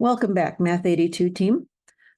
Welcome back, Math 82 team.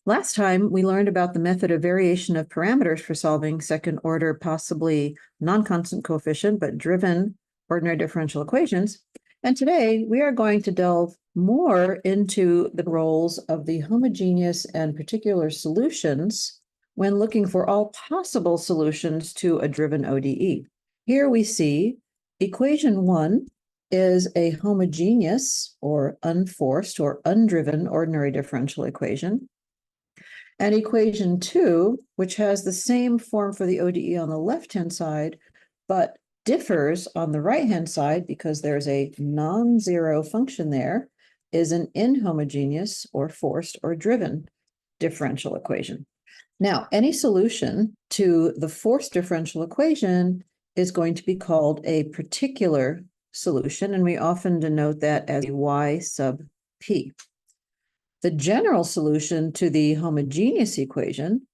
Last time we learned about the method of variation of parameters for solving second order, possibly non-constant coefficient, but driven ordinary differential equations. And today we are going to delve more into the roles of the homogeneous and particular solutions when looking for all possible solutions to a driven ODE. Here we see equation 1 is a homogeneous or unforced or undriven ordinary differential equation. And equation 2, which has the same form for the ODE on the left-hand side, but differs on the right-hand side because there's a non-zero function there, is an inhomogeneous or forced or driven differential equation. Now, any solution to the forced differential equation is going to be called a particular solution, and we often denote that as y sub p. The general solution to the homogeneous equation,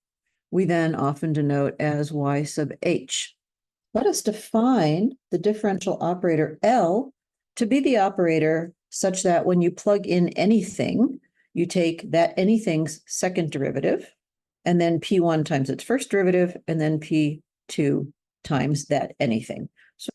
we then often denote as y sub h. Let us define the differential operator L to be the operator such that when you plug in anything, you take that anything's second derivative, and then P1 times its first derivative, and then P2 times that anything. So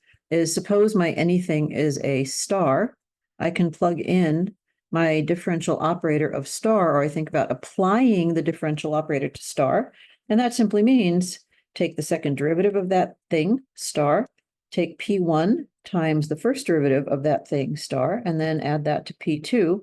suppose my anything is a star, I can plug in my differential operator of star, or I think about applying the differential operator to star, and that simply means take the second derivative of that thing, star, take P1 times the first derivative of that thing, star, and then add that to P2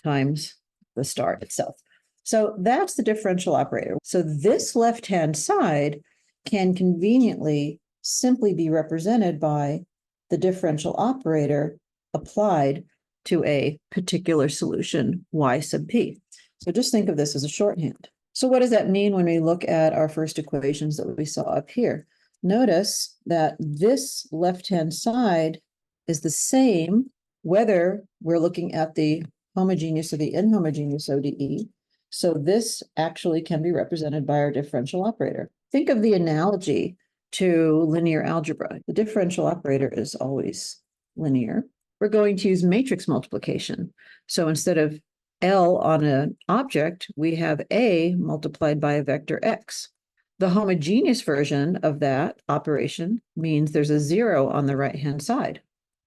times the star itself. So that's the differential operator. So this left-hand side can conveniently simply be represented by the differential operator applied to a particular solution, y sub p. So just think of this as a shorthand. So what does that mean when we look at our first equations that we saw up here? Notice that this left-hand side is the same whether we're looking at the homogeneous or the inhomogeneous ODE. So this actually can be represented by our differential operator. Think of the analogy to linear algebra. The differential operator is always linear. We're going to use matrix multiplication. So instead of L on an object, we have A multiplied by a vector X. The homogeneous version of that operation means there's a 0 on the right-hand side.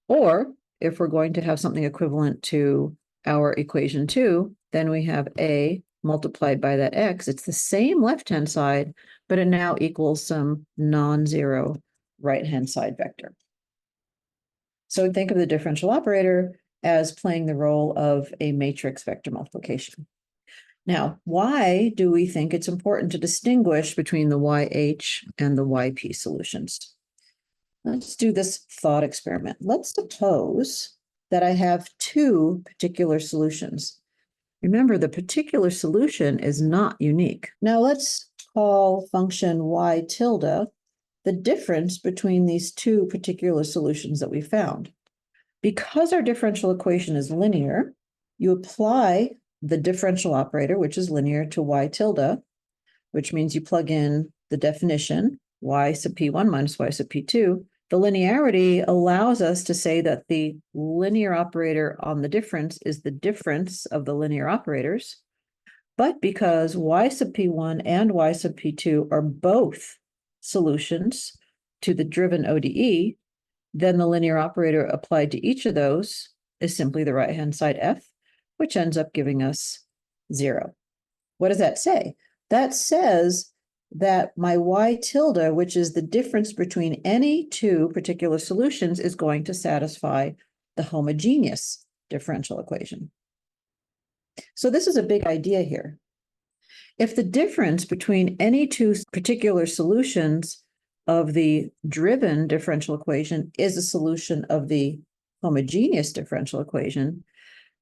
Or if we're going to have something equivalent to our equation 2, then we have A multiplied by that X. It's the same left-hand side, but it now equals some non-zero right-hand side vector. So think of the differential operator as playing the role of a matrix vector multiplication. Now, why do we think it's important to distinguish between the YH and the YP solutions? Let's do this thought experiment. Let's suppose that I have two particular solutions. Remember, the particular solution is not unique. Now let's call function y tilde the difference between these two particular solutions that we found. Because our differential equation is linear, you apply the differential operator, which is linear, to y tilde, which means you plug in the definition, y sub p1 minus y sub p2. The linearity allows us to say that the linear operator on the difference is the difference of the linear operators. But because y sub p1 and y sub p2 are both solutions to the driven ODE, then the linear operator applied to each of those is simply the right-hand side f, which ends up giving us 0. What does that say? That says that my y tilde, which is the difference between any two particular solutions, is going to satisfy the homogeneous differential equation. So this is a big idea here. If the difference between any two particular solutions of the driven differential equation is a solution of the homogeneous differential equation,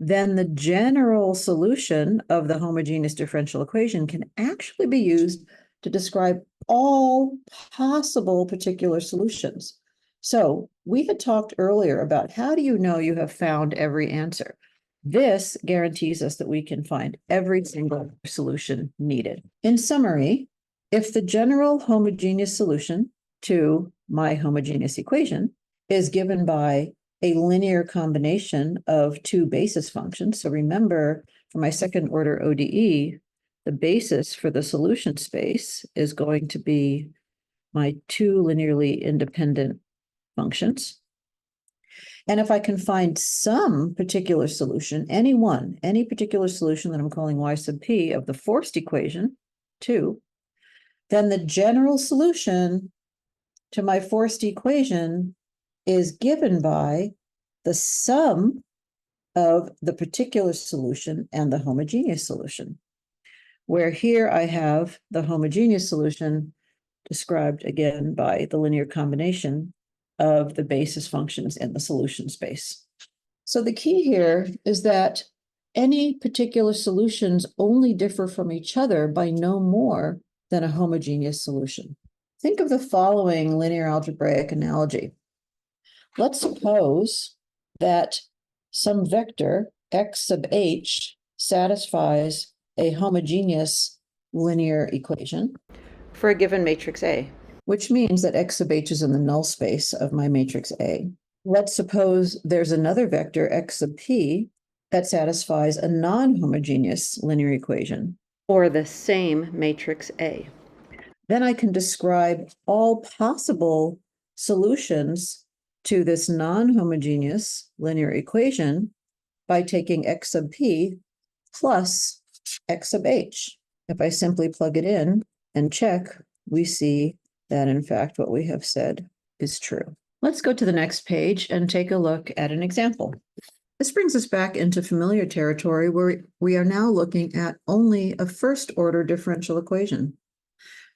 then the general solution of the homogeneous differential equation can actually be used to describe all possible particular solutions. So we had talked earlier about how do you know you have found every answer? This guarantees us that we can find every single solution needed. In summary, if the general homogeneous solution to my homogeneous equation is given by a linear combination of two basis functions, so remember for my second order ODE, the basis for the solution space is going to be my two linearly independent functions. And if I can find some particular solution, any particular solution that I'm calling y sub p of the forced equation, 2, then the general solution to my forced equation is given by the sum of the particular solution and the homogeneous solution, where here I have the homogeneous solution described again by the linear combination of the basis functions in the solution space. So the key here is that any particular solutions only differ from each other by no more than a homogeneous solution. Think of the following linear algebraic analogy. Let's suppose that some vector x sub h satisfies a homogeneous linear equation for a given matrix A, which means that x sub h is in the null space of my matrix A. Let's suppose there's another vector x sub p that satisfies a non-homogeneous linear equation for the same matrix A. Then I can describe all possible solutions to this non-homogeneous linear equation by taking x sub p plus x sub h. If I simply plug it in and check, we see that in fact what we have said is true. Let's go to the next page and take a look at an example. This brings us back into familiar territory where we are now looking at only a first order differential equation.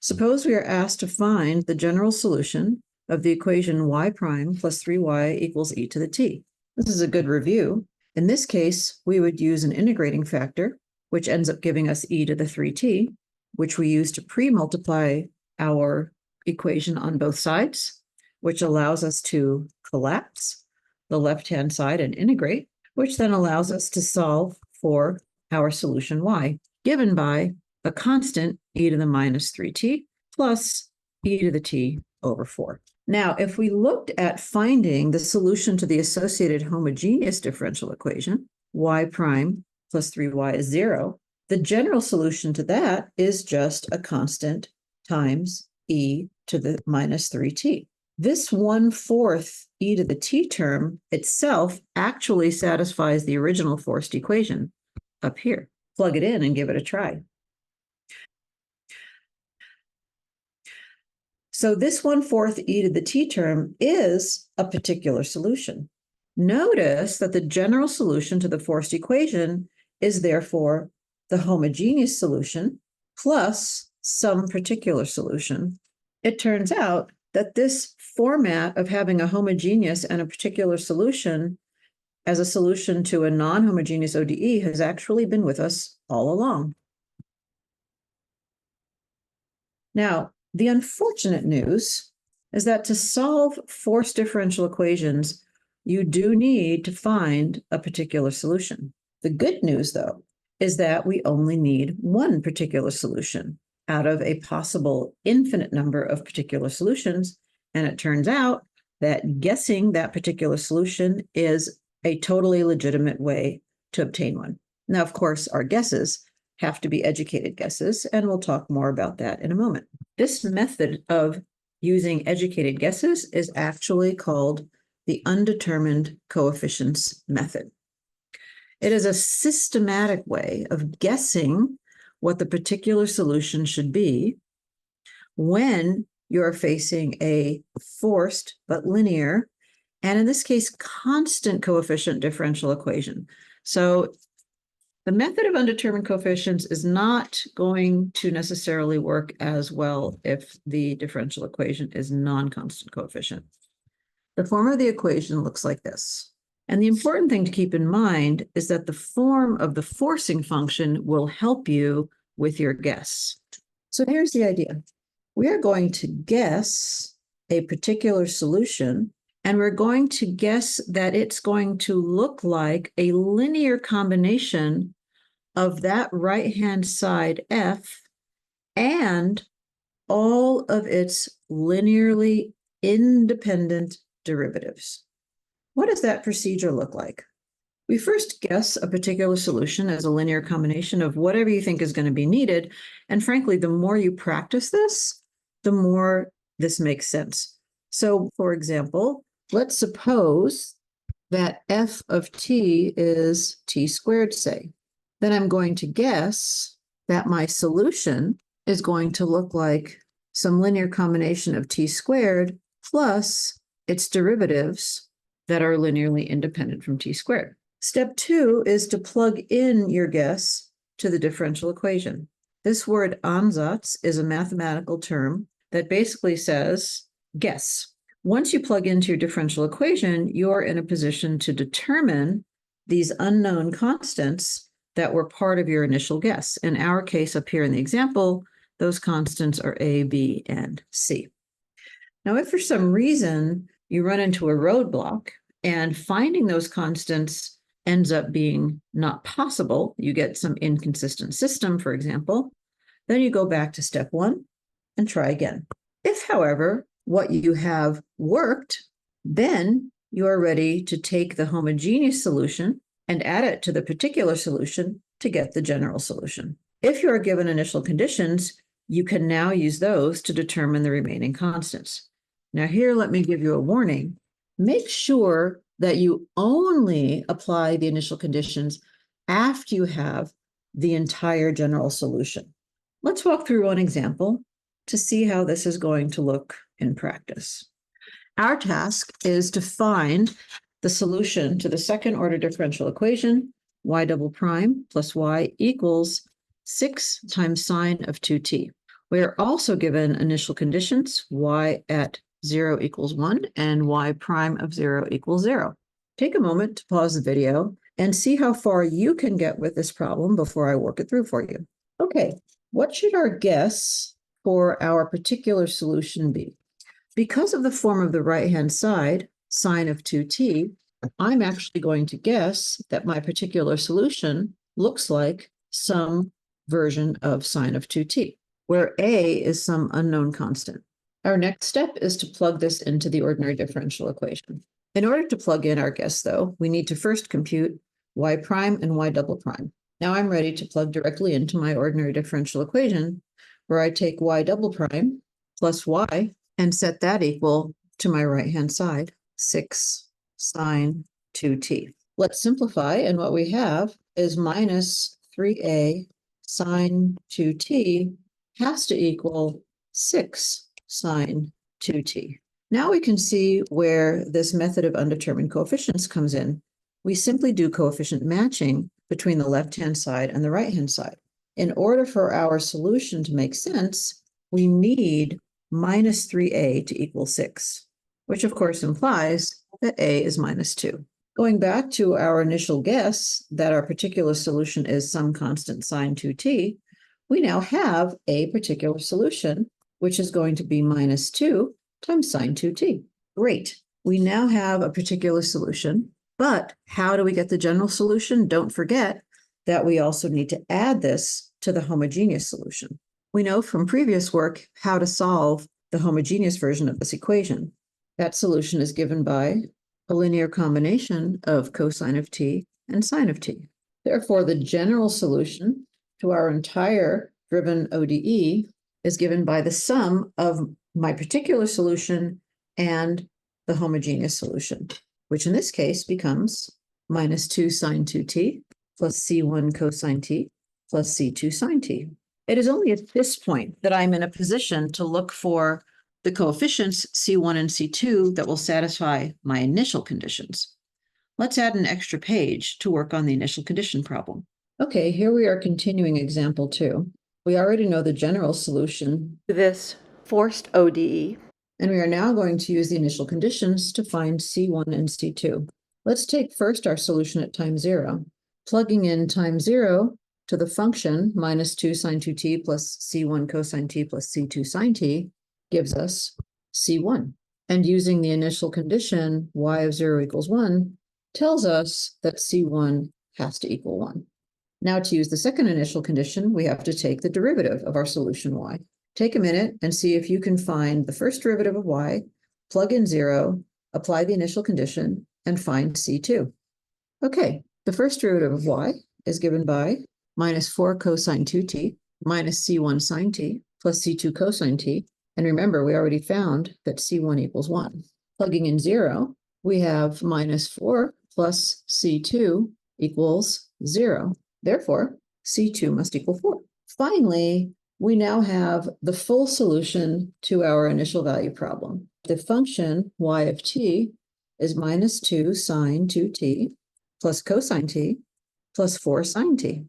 Suppose we are asked to find the general solution of the equation y prime plus 3y equals e to the t. This is a good review. In this case, we would use an integrating factor, which ends up giving us e to the 3t, which we use to pre-multiply our equation on both sides, which allows us to collapse the left-hand side and integrate, which then allows us to solve for our solution y, given by a constant e to the minus 3t plus e to the t over 4. Now, if we looked at finding the solution to the associated homogeneous differential equation, y prime plus 3y is 0, the general solution to that is just a constant times e to the minus 3t. This 1/4 e to the t term itself actually satisfies the original forced equation up here. Plug it in and give it a try. So this 1/4 e to the t term is a particular solution. Notice that the general solution to the forced equation is therefore the homogeneous solution plus some particular solution. It turns out that this format of having a homogeneous and a particular solution as a solution to a non-homogeneous ODE has actually been with us all along. Now, the unfortunate news is that to solve forced differential equations, you do need to find a particular solution. The good news, though, is that we only need one particular solution out of a possible infinite number of particular solutions. And it turns out that guessing that particular solution is a totally legitimate way to obtain one. Now, of course, our guesses have to be educated guesses, and we'll talk more about that in a moment. This method of using educated guesses is actually called the undetermined coefficients method. It is a systematic way of guessing what the particular solution should be when you're facing a forced but linear, and in this case, constant coefficient differential equation. So the method of undetermined coefficients is not going to necessarily work as well if the differential equation is non-constant coefficient. The form of the equation looks like this. And the important thing to keep in mind is that the form of the forcing function will help you with your guess. So here's the idea. We are going to guess a particular solution, and we're going to guess that it's going to look like a linear combination of that right-hand side f and all of its linearly independent derivatives. What does that procedure look like? We first guess a particular solution as a linear combination of whatever you think is going to be needed. And frankly, the more you practice this, the more this makes sense. So, for example, let's suppose that f of t is t squared, say. Then I'm going to guess that my solution is going to look like some linear combination of t squared plus its derivatives that are linearly independent from t squared. Step 2 is to plug in your guess to the differential equation. This word Ansatz is a mathematical term that basically says guess. Once you plug into your differential equation, you're in a position to determine these unknown constants that were part of your initial guess. In our case, up here in the example, those constants are A, B, and C. Now, if for some reason you run into a roadblock and finding those constants ends up being not possible, you get some inconsistent system, for example, then you go back to step 1 and try again. If, however, what you have worked, then you are ready to take the homogeneous solution and add it to the particular solution to get the general solution. If you are given initial conditions, you can now use those to determine the remaining constants. Now here, let me give you a warning. Make sure that you only apply the initial conditions after you have the entire general solution. Let's walk through one example to see how this is going to look in practice. Our task is to find the solution to the second order differential equation, y double prime plus y equals 6 times sine of 2t. We are also given initial conditions, y at 0 equals 1 and y prime of 0 equals 0. Take a moment to pause the video and see how far you can get with this problem before I work it through for you. Okay, what should our guess for our particular solution be? Because of the form of the right-hand side, sine of 2t, I'm actually going to guess that my particular solution looks like some version of sine of 2t, where a is some unknown constant. Our next step is to plug this into the ordinary differential equation. In order to plug in our guess, though, we need to first compute y prime and y double prime. Now I'm ready to plug directly into my ordinary differential equation, where I take y double prime plus y and set that equal to my right-hand side, 6 sine 2t. Let's simplify, and what we have is minus 3a sine 2t has to equal 6 sine 2t. Now we can see where this method of undetermined coefficients comes in. We simply do coefficient matching between the left-hand side and the right-hand side. In order for our solution to make sense, we need minus 3a to equal 6, which of course implies that a is minus 2. Going back to our initial guess that our particular solution is some constant sine 2t, we now have a particular solution, which is going to be minus 2 times sine 2t. Great. We now have a particular solution, but how do we get the general solution? Don't forget that we also need to add this to the homogeneous solution. We know from previous work how to solve the homogeneous version of this equation. That solution is given by a linear combination of cosine of t and sine of t. Therefore, the general solution to our entire driven ODE is given by the sum of my particular solution and the homogeneous solution, which in this case becomes minus 2 sine 2t plus c1 cosine t plus c2 sine t. It is only at this point that I'm in a position to look for the coefficients C1 and C2 that will satisfy my initial conditions. Let's add an extra page to work on the initial condition problem. Okay, here we are continuing example 2. We already know the general solution to this forced ODE, and we are now going to use the initial conditions to find C1 and C2. Let's take first our solution at time 0. Plugging in time 0 to the function minus 2 sine 2t plus c1 cosine t plus c2 sine t gives us c1. And using the initial condition y of 0 equals 1 tells us that c1 has to equal 1. Now to use the second initial condition, we have to take the derivative of our solution y. Take a minute and see if you can find the first derivative of y, plug in 0, apply the initial condition, and find c2. Okay, The first derivative of y is given by minus 4 cosine 2t minus c1 sine t plus c2 cosine t. And remember, we already found that c1 equals 1. Plugging in 0, we have minus 4 plus c2 equals 0. Therefore, c2 must equal 4. Finally, we now have the full solution to our initial value problem. The function y of t is minus 2 sine 2t plus cosine t plus 4 sine t.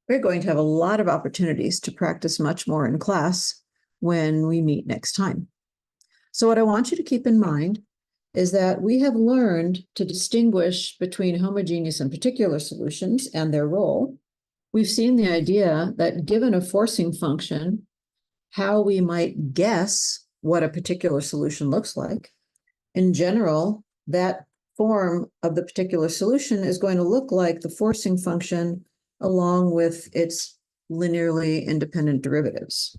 We're going to have a lot of opportunities to practice much more in class when we meet next time. So what I want you to keep in mind is that we have learned to distinguish between homogeneous and particular solutions and their role. We've seen the idea that given a forcing function, how we might guess what a particular solution looks like. In general, that form of the particular solution is going to look like the forcing function along with its linearly independent derivatives.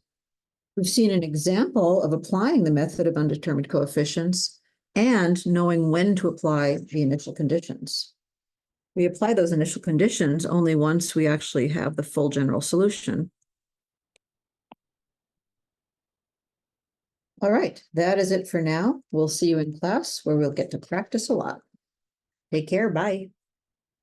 We've seen an example of applying the method of undetermined coefficients and knowing when to apply the initial conditions. We apply those initial conditions only once we actually have the full general solution. All right, that is it for now. We'll see you in class where we'll get to practice a lot. Take care, bye.